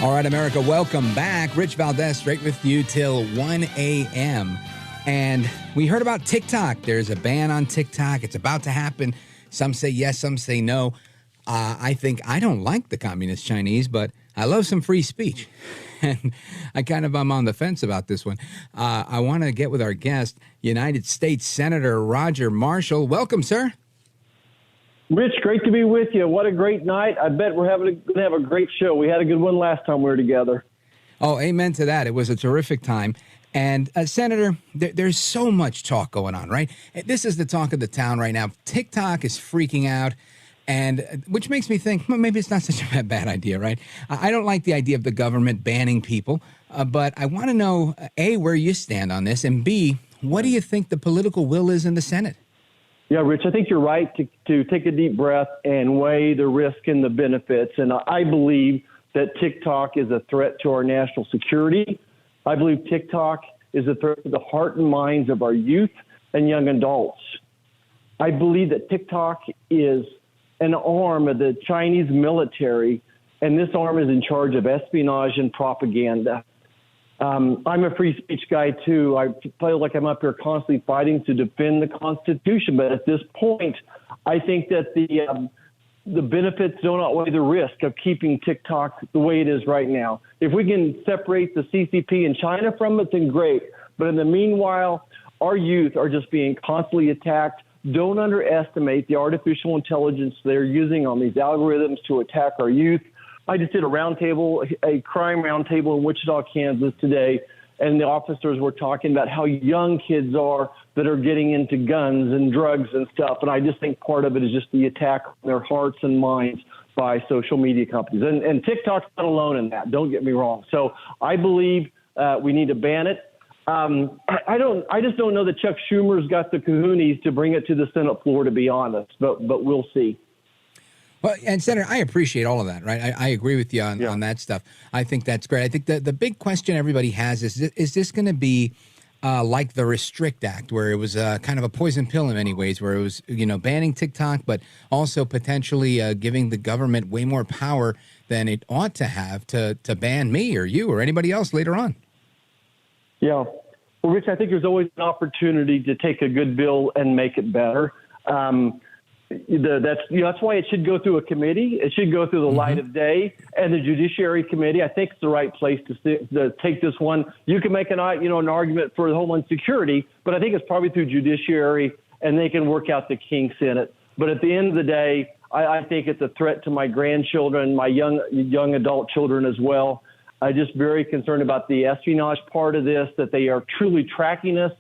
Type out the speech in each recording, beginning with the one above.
All right, America, welcome back. Rich Valdes, straight with you till 1 a.m. And we heard about TikTok. There's a ban on TikTok. It's about to happen. Some say yes, some say no. I don't like the communist Chinese, but I love some free speech. And I'm on the fence about this one. I want to get with our guest, United States Senator Roger Marshall. Welcome, sir. Rich, great to be with you. What a great night. I bet we're going to have a great show. We had a good one last time we were together. Oh, amen to that. It was a terrific time. And, Senator, there's so much talk going on, right? This is the talk of the town right now. TikTok is freaking out, and which makes me think, well, maybe it's not such a bad idea, right? I don't like the idea of the government banning people, but I want to know, A, where you stand on this, and B, what do you think the political will is in the Senate? Yeah, Rich, I think you're right to take a deep breath and weigh the risk and the benefits. And I believe that TikTok is a threat to our national security. I believe TikTok is a threat to the heart and minds of our youth and young adults. I believe that TikTok is an arm of the Chinese military, and this arm is in charge of espionage and propaganda. I'm a free speech guy, too. I feel like I'm up here constantly fighting to defend the Constitution. But at this point, I think that the benefits don't outweigh the risk of keeping TikTok the way it is right now. If we can separate the CCP and China from it, then great. But in the meanwhile, our youth are just being constantly attacked. Don't underestimate the artificial intelligence they're using on these algorithms to attack our youth. I just did a crime roundtable in Wichita, Kansas today, and the officers were talking about how young kids are that are getting into guns and drugs and stuff. And I just think part of it is just the attack on their hearts and minds by social media companies. And TikTok's not alone in that. Don't get me wrong. So I believe we need to ban it. I just don't know that Chuck Schumer's got the kahunas to bring it to the Senate floor, to be honest, but we'll see. Well, and Senator, I appreciate all of that, right? I agree with you on that stuff. I think that's great. I think the big question everybody has is this going to be like the Restrict Act, where it was kind of a poison pill in many ways, where it was, banning TikTok, but also potentially giving the government way more power than it ought to have to ban me or you or anybody else later on. Yeah. Well, Rich, I think there's always an opportunity to take a good bill and make it better. That's why it should go through a committee. It should go through the light of day, and the Judiciary Committee, I think, is the right place to take this one. You can make an argument for the Homeland Security, but I think it's probably through Judiciary, and they can work out the kinks in it. But at the end of the day, I think it's a threat to my grandchildren, my young adult children as well. I'm just very concerned about the espionage part of this, that they are truly tracking us.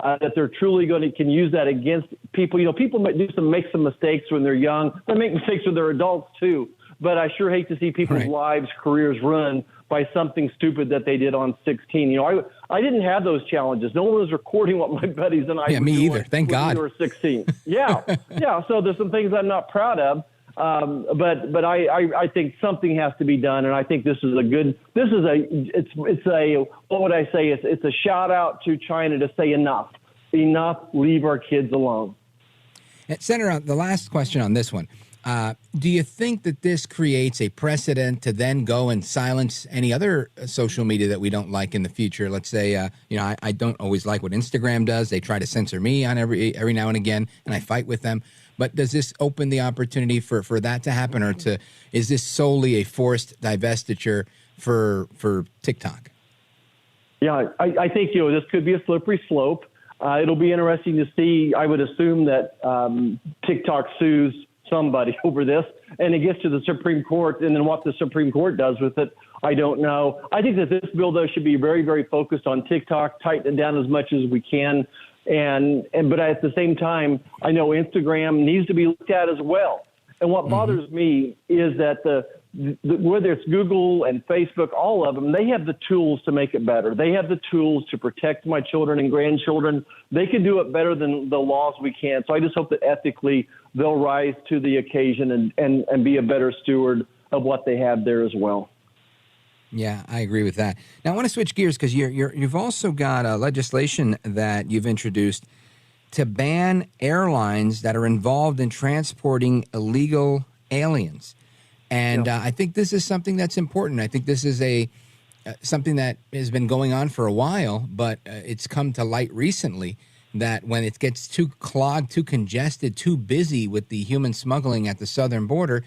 That they're truly can use that against people. People might make some mistakes when they're young. They make mistakes when they're adults too. But I sure hate to see people's lives, careers ruined by something stupid that they did on 16. I didn't have those challenges. No one was recording what my buddies and I were me doing either. Thank God. When we were 16. Yeah. So there's some things I'm not proud of. But I think something has to be done, and I think what would I say? It's a shout out to China to say enough, leave our kids alone. Senator, the last question on this one. Do you think that this creates a precedent to then go and silence any other social media that we don't like in the future? Let's say, I don't always like what Instagram does. They try to censor me on every now and again, and I fight with them. But does this open the opportunity for that to happen, or is this solely a forced divestiture for TikTok? Yeah, I think this could be a slippery slope. It'll be interesting to see. I would assume that TikTok sues somebody over this, and it gets to the Supreme Court, and then what the Supreme Court does with it, I don't know. I think that this bill, though, should be very, very focused on TikTok, tighten it down as much as we can. But at the same time, I know Instagram needs to be looked at as well. And what bothers me is that whether it's Google and Facebook, all of them, they have the tools to make it better. They have the tools to protect my children and grandchildren. They can do it better than the laws we can. So I just hope that ethically they'll rise to the occasion and be a better steward of what they have there as well. Yeah, I agree with that. Now, I want to switch gears because you've also got legislation that you've introduced to ban airlines that are involved in transporting illegal aliens. And I think this is something that's important. I think this is something that has been going on for a while, but it's come to light recently that when it gets too clogged, too congested, too busy with the human smuggling at the southern border,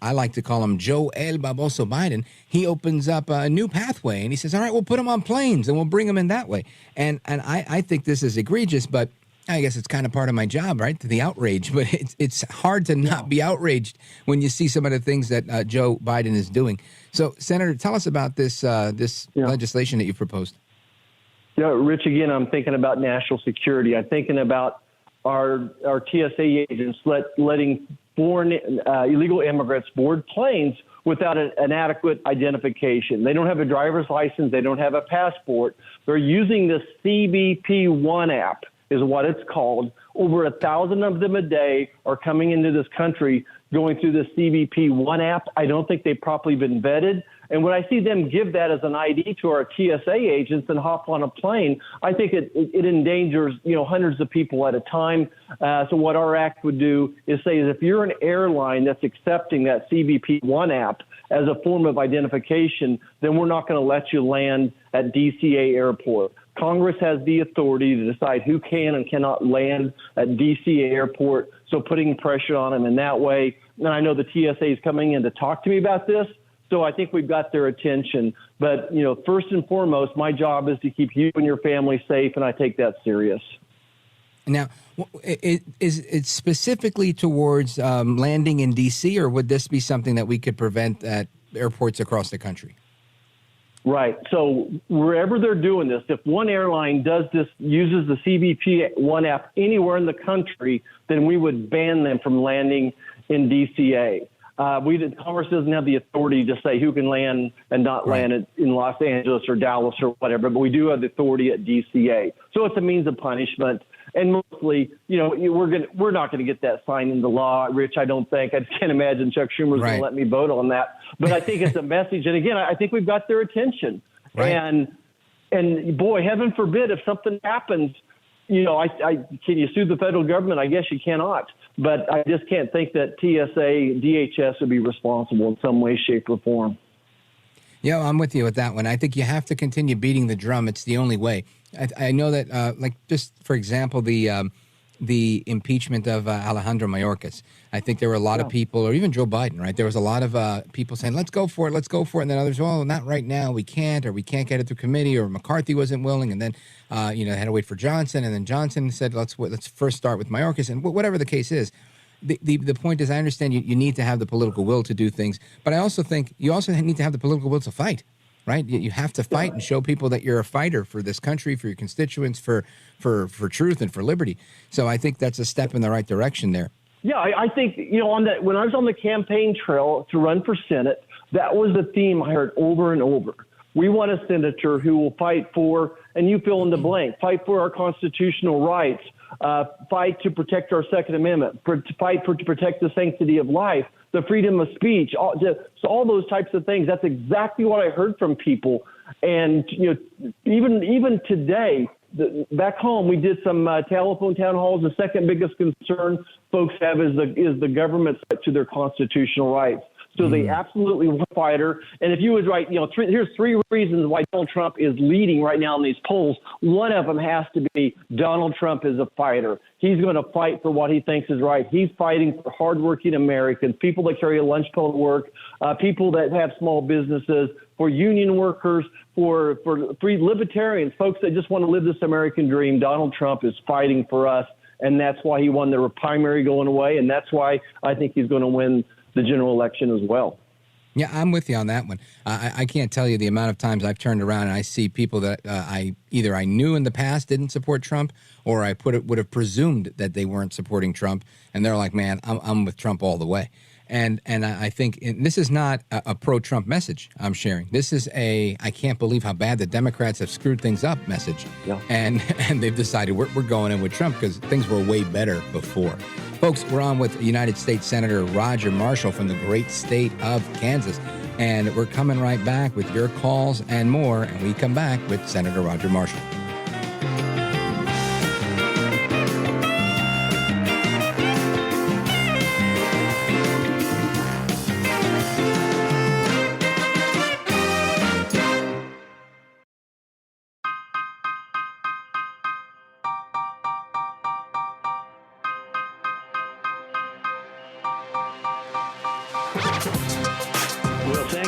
I like to call him Joe El Baboso Biden, he opens up a new pathway and he says, all right, we'll put them on planes and we'll bring them in that way. And I think this is egregious, but I guess it's kind of part of my job, right? The outrage, but it's hard to not be outraged when you see some of the things that Joe Biden is doing. So, Senator, tell us about this legislation that you proposed. Yeah, Rich, again, I'm thinking about national security. I'm thinking about our TSA agents letting foreign illegal immigrants board planes without an adequate identification. They don't have a driver's license. They don't have a passport. They're using the CBP One app, is what it's called. Over 1,000 of them a day are coming into this country going through the CBP One app. I don't think they've properly been vetted. And when I see them give that as an ID to our TSA agents and hop on a plane, I think it endangers, hundreds of people at a time. So what our act would do is say is if you're an airline that's accepting that CBP One app as a form of identification, then we're not going to let you land at DCA Airport. Congress has the authority to decide who can and cannot land at DCA Airport, so putting pressure on them in that way. And I know the TSA is coming in to talk to me about this, so I think we've got their attention. But, first and foremost, my job is to keep you and your family safe, and I take that serious. Now, is it specifically towards landing in D.C., or would this be something that we could prevent at airports across the country? Right. So wherever they're doing this, if one airline does this, uses the CBP One app anywhere in the country, then we would ban them from landing in DCA. Congress doesn't have the authority to say who can land and not land in Los Angeles or Dallas or whatever, but we do have the authority at DCA. So it's a means of punishment. And mostly, we're not going to get that signed into law, Rich. I don't think. I can't imagine Chuck Schumer's going to let me vote on that. But I think it's a message. And again, I think we've got their attention. Right. And boy, heaven forbid if something happens, can you sue the federal government? I guess you cannot. But I just can't think that TSA, DHS would be responsible in some way, shape, or form. Yeah, I'm with you with that one. I think you have to continue beating the drum. It's the only way. I know that, just for example, the impeachment of Alejandro Mayorkas. I think there were a lot of people, or even Joe Biden, right? There was a lot of people saying, let's go for it. And then others, well, not right now. We can't get it through committee, or McCarthy wasn't willing. And then, they had to wait for Johnson. And then Johnson said, let's first start with Mayorkas. And whatever the case is, the point is, I understand you need to have the political will to do things. But I also think you also need to have the political will to fight. Right, you have to fight and show people that you're a fighter for this country, for your constituents, for truth and for liberty. So I think that's a step in the right direction there. Yeah, I think on that, when I was on the campaign trail to run for Senate, that was the theme I heard over and over. We want a senator who will fight for, and you fill in the blank, fight for our constitutional rights, fight to protect our Second Amendment, fight to protect the sanctity of life, the freedom of speech, all those types of things. That's exactly what I heard from people. And even today, back home, we did some telephone town halls. The second biggest concern folks have is the government's right to their constitutional rights. So they absolutely want a fighter. And if you was right, here's three reasons why Donald Trump is leading right now in these polls. One of them has to be Donald Trump is a fighter. He's going to fight for what he thinks is right. He's fighting for hardworking Americans, people that carry a lunch pail to work, people that have small businesses, for union workers, for free libertarians, folks that just want to live this American dream. Donald Trump is fighting for us, and that's why he won the primary going away, and that's why I think he's going to win the general election as well. Yeah, I'm with you on that one. I can't tell you the amount of times I've turned around and I see people that I knew in the past didn't support Trump, or I would have presumed that they weren't supporting Trump, and they're like, man, I'm with Trump all the way. And I think this is not a pro-Trump message I'm sharing. This is I can't believe how bad the Democrats have screwed things up message. Yeah. And they've decided we're going in with Trump because things were way better before. Folks, we're on with United States Senator Roger Marshall from the great state of Kansas. And we're coming right back with your calls and more. And we come back with Senator Roger Marshall.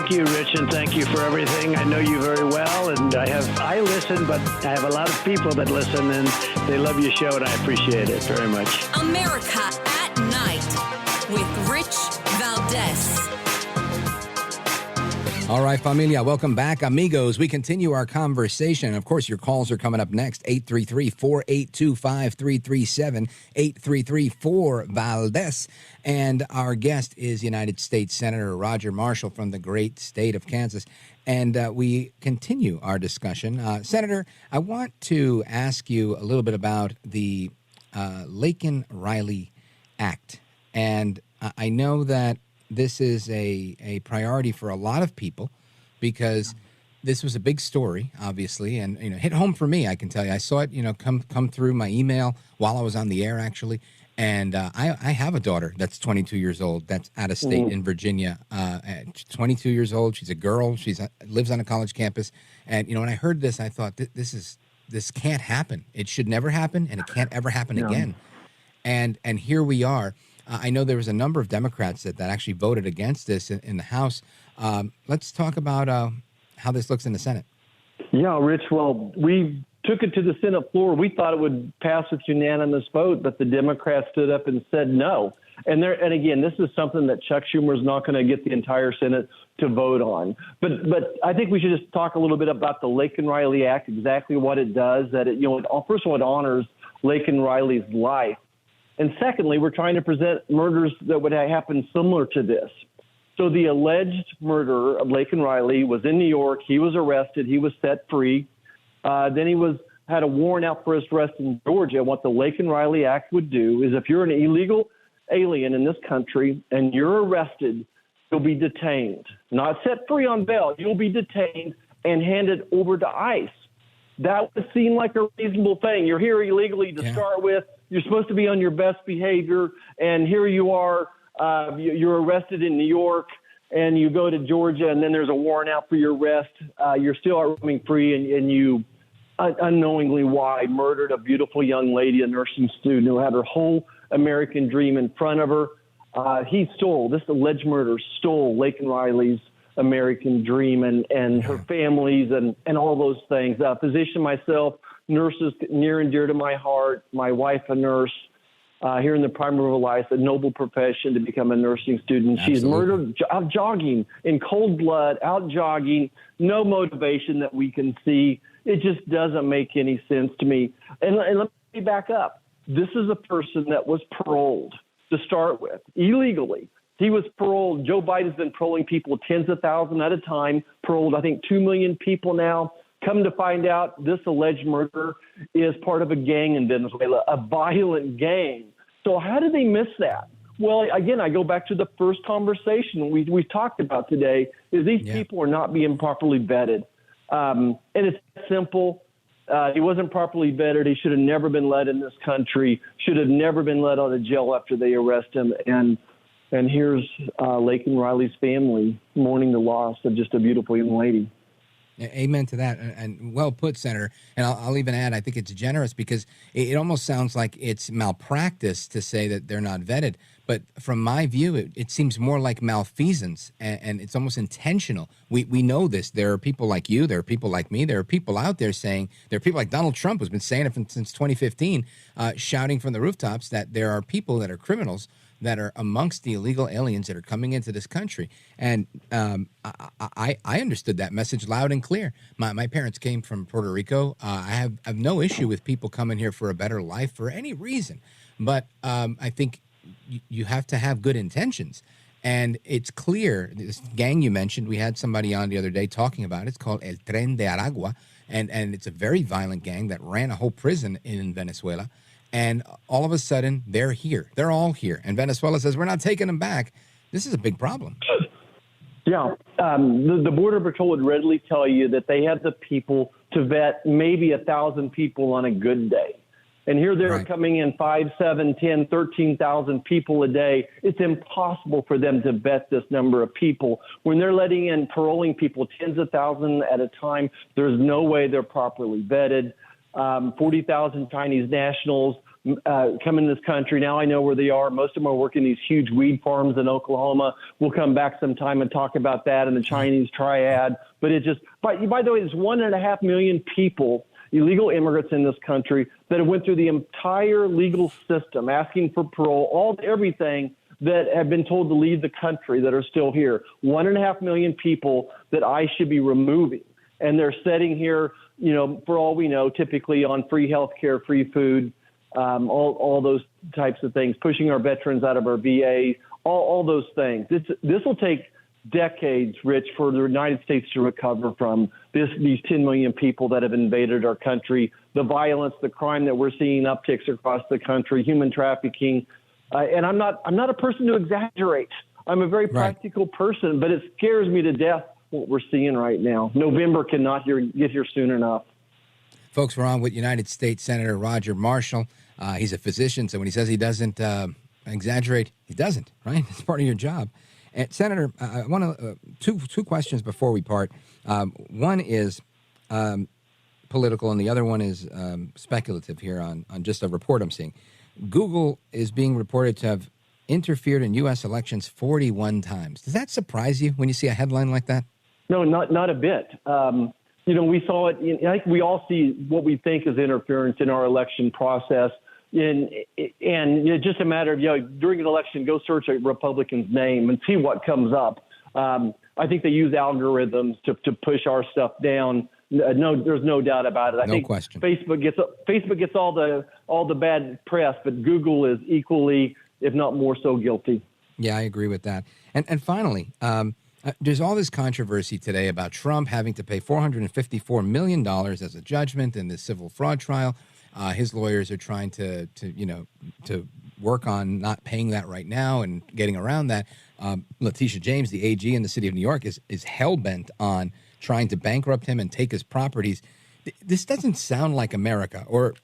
Thank you, Rich, and thank you for everything. I know you very well, and I listen, but I have a lot of people that listen, and they love your show, and I appreciate it very much. America at Night with Rich Valdes. All right, familia, welcome back. Amigos, we continue our conversation. Of course, your calls are coming up next. 833-482-5337, 833-4-VALDES. And our guest is United States Senator Roger Marshall from the great state of Kansas. And we continue our discussion. Senator, I want to ask you a little bit about the Laken-Riley Act. And I know that this is a priority for a lot of people because this was a big story, obviously, and hit home for me. I can tell you, I saw it, come through my email while I was on the air, actually. And I have a daughter that's 22 years old. That's out of state in Virginia. 22 years old. She's a girl. She lives on a college campus. And when I heard this, I thought this can't happen. It should never happen, and it can't ever happen again. And here we are. I know there was a number of Democrats that actually voted against this in the House. Let's talk about how this looks in the Senate. Yeah, Rich, well, we took it to the Senate floor. We thought it would pass with unanimous vote, but the Democrats stood up and said no. And again, this is something that Chuck Schumer is not going to get the entire Senate to vote on. But I think we should just talk a little bit about the Laken-Riley Act, exactly what it does. That first of all, it honors Laken-Riley's life. And secondly, we're trying to present murders that would happen similar to this. So the alleged murderer of Laken-Riley was in New York. He was arrested. He was set free. Then he had a warrant out for his arrest in Georgia. What the Laken-Riley Act would do is if you're an illegal alien in this country and you're arrested, you'll be detained. Not set free on bail. You'll be detained and handed over to ICE. That would seem like a reasonable thing. You're here illegally to start with. You're supposed to be on your best behavior, and here you are. You're arrested in New York, and you go to Georgia, and then there's a warrant out for your arrest. You're still roaming free, and you unknowingly murdered a beautiful young lady, a nursing student who had her whole American dream in front of her. This alleged murderer stole Laken-Riley's American dream and her families and all those things. Physician myself, nurses near and dear to my heart, my wife a nurse, here in the prime of her life, a noble profession to become a nursing student. Absolutely. She's murdered out jogging in cold blood, out jogging, no motivation that we can see. It just doesn't make any sense to me. And let me back up. This is a person that was paroled to start with, illegally. He was paroled. Joe Biden's been paroling people tens of thousands at a time, paroled, I think, 2 million people now. Come to find out, this alleged murderer is part of a gang in Venezuela, a violent gang. So how did they miss that? Well, again, I go back to the first conversation we've talked about today, is these people are not being properly vetted. And it's simple. He wasn't properly vetted. He should have never been let in this country, should have never been let out of jail after they arrest him. And here's Laken-Riley's family mourning the loss of just a beautiful young lady. Amen to that, and well put, Senator. And I'll even add, I think it's generous because it almost sounds like it's malpractice to say that they're not vetted. But from my view, it seems more like malfeasance, and it's almost intentional. We know this. There are people like you. There are people like me. There are people out there saying, there are people like Donald Trump, who's been saying it since 2015, shouting from the rooftops that there are people that are criminals that are amongst the illegal aliens that are coming into this country. And I understood that message loud and clear. My parents came from Puerto Rico. I have no issue with people coming here for a better life for any reason. But I think you have to have good intentions. And it's clear, this gang you mentioned, we had somebody on the other day talking about it. It's called El Tren de Aragua. And it's a very violent gang that ran a whole prison in Venezuela. And all of a sudden, they're here. They're all here. And Venezuela says, we're not taking them back. This is a big problem. Yeah. The Border Patrol would readily tell you that they have the people to vet maybe 1,000 people on a good day. And here they're coming in 5, 7, 10, 13,000 people a day. It's impossible for them to vet this number of people. When they're letting in paroling people tens of thousands at a time, there's no way they're properly vetted. 40,000 Chinese nationals. come in this country. Now I know where they are. Most of them are working these huge weed farms in Oklahoma. We'll come back sometime and talk about that and the Chinese triad. But it just, by the way, there's 1.5 million people, illegal immigrants in this country, that have went through the entire legal system, asking for parole, everything, that have been told to leave the country that are still here. 1.5 million people that ICE should be removing. And they're sitting here, for all we know, typically on free health care, free food, all those types of things, pushing our veterans out of our VA, all those things. This will take decades, Rich, for the United States to recover from these 10 million people that have invaded our country, the violence, the crime that we're seeing upticks across the country, human trafficking. And I'm not a person to exaggerate. I'm a very practical person, but it scares me to death what we're seeing right now. November cannot get here soon enough. Folks, we're on with United States Senator Roger Marshall. He's a physician, so when he says he doesn't exaggerate, he doesn't, right? It's part of your job. And Senator, I want to two questions before we part. One is political, and the other one is speculative here on just a report I'm seeing. Google is being reported to have interfered in U.S. elections 41 times. Does that surprise you when you see a headline like that? No, not a bit. We saw it. I think we all see what we think is interference in our election process. And it's just a matter of, during an election, go search a Republican's name and see what comes up. I think they use algorithms to push our stuff down. No, there's no doubt about it. I think question. Facebook gets all the bad press, but Google is equally, if not more so, guilty. Yeah, I agree with that. And finally, there's all this controversy today about Trump having to pay $454 million as a judgment in this civil fraud trial. His lawyers are trying to work on not paying that right now and getting around that. Letitia James, the AG in the city of New York, is hell-bent on trying to bankrupt him and take his properties. This doesn't sound like America, or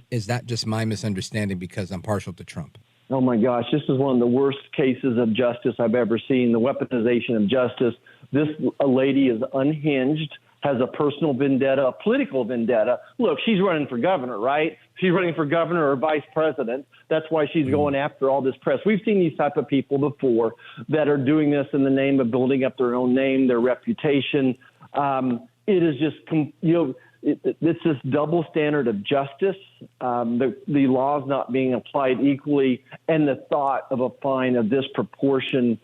is that just my misunderstanding because I'm partial to Trump? Oh, my gosh, this is one of the worst cases of justice I've ever seen, the weaponization of justice. This lady is unhinged, has a personal vendetta, a political vendetta. Look, she's running for governor, right? She's running for governor or vice president. That's why she's going after all this press. We've seen these type of people before that are doing this in the name of building up their own name, their reputation. It is just, it's this double standard of justice, the laws not being applied equally, and the thought of a fine of this proportion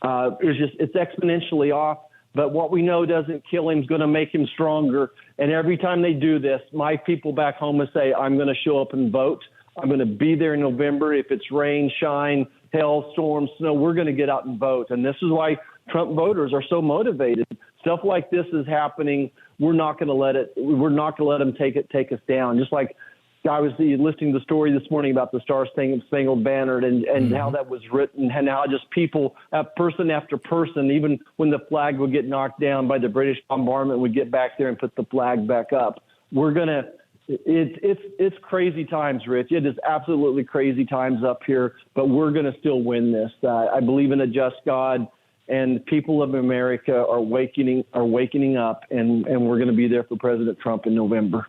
it's exponentially off. But what we know doesn't kill him is going to make him stronger. And every time they do this, my people back home will say, I'm going to show up and vote. I'm going to be there in November. If it's rain, shine, hail, storm, snow, we're going to get out and vote. And this is why Trump voters are so motivated. Stuff like this is happening. We're not going to let it. We're not going to let them take us down. Just like I was listening to the story this morning about the Star Spangled Banner and how that was written, and how just people, person after person, even when the flag would get knocked down by the British bombardment, would get back there and put the flag back up. It's crazy times, Rich. It is absolutely crazy times up here, but we're going to still win this. I believe in a just God, and people of America are wakening up, and we're going to be there for President Trump in November.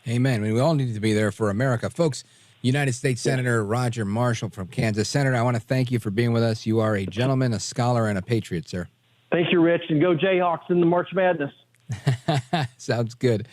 Amen. I mean, we all need to be there for America. Folks, United States Senator Roger Marshall from Kansas. Senator, I want to thank you for being with us. You are a gentleman, a scholar, and a patriot, sir. Thank you, Rich, and go Jayhawks in the March Madness. Sounds good.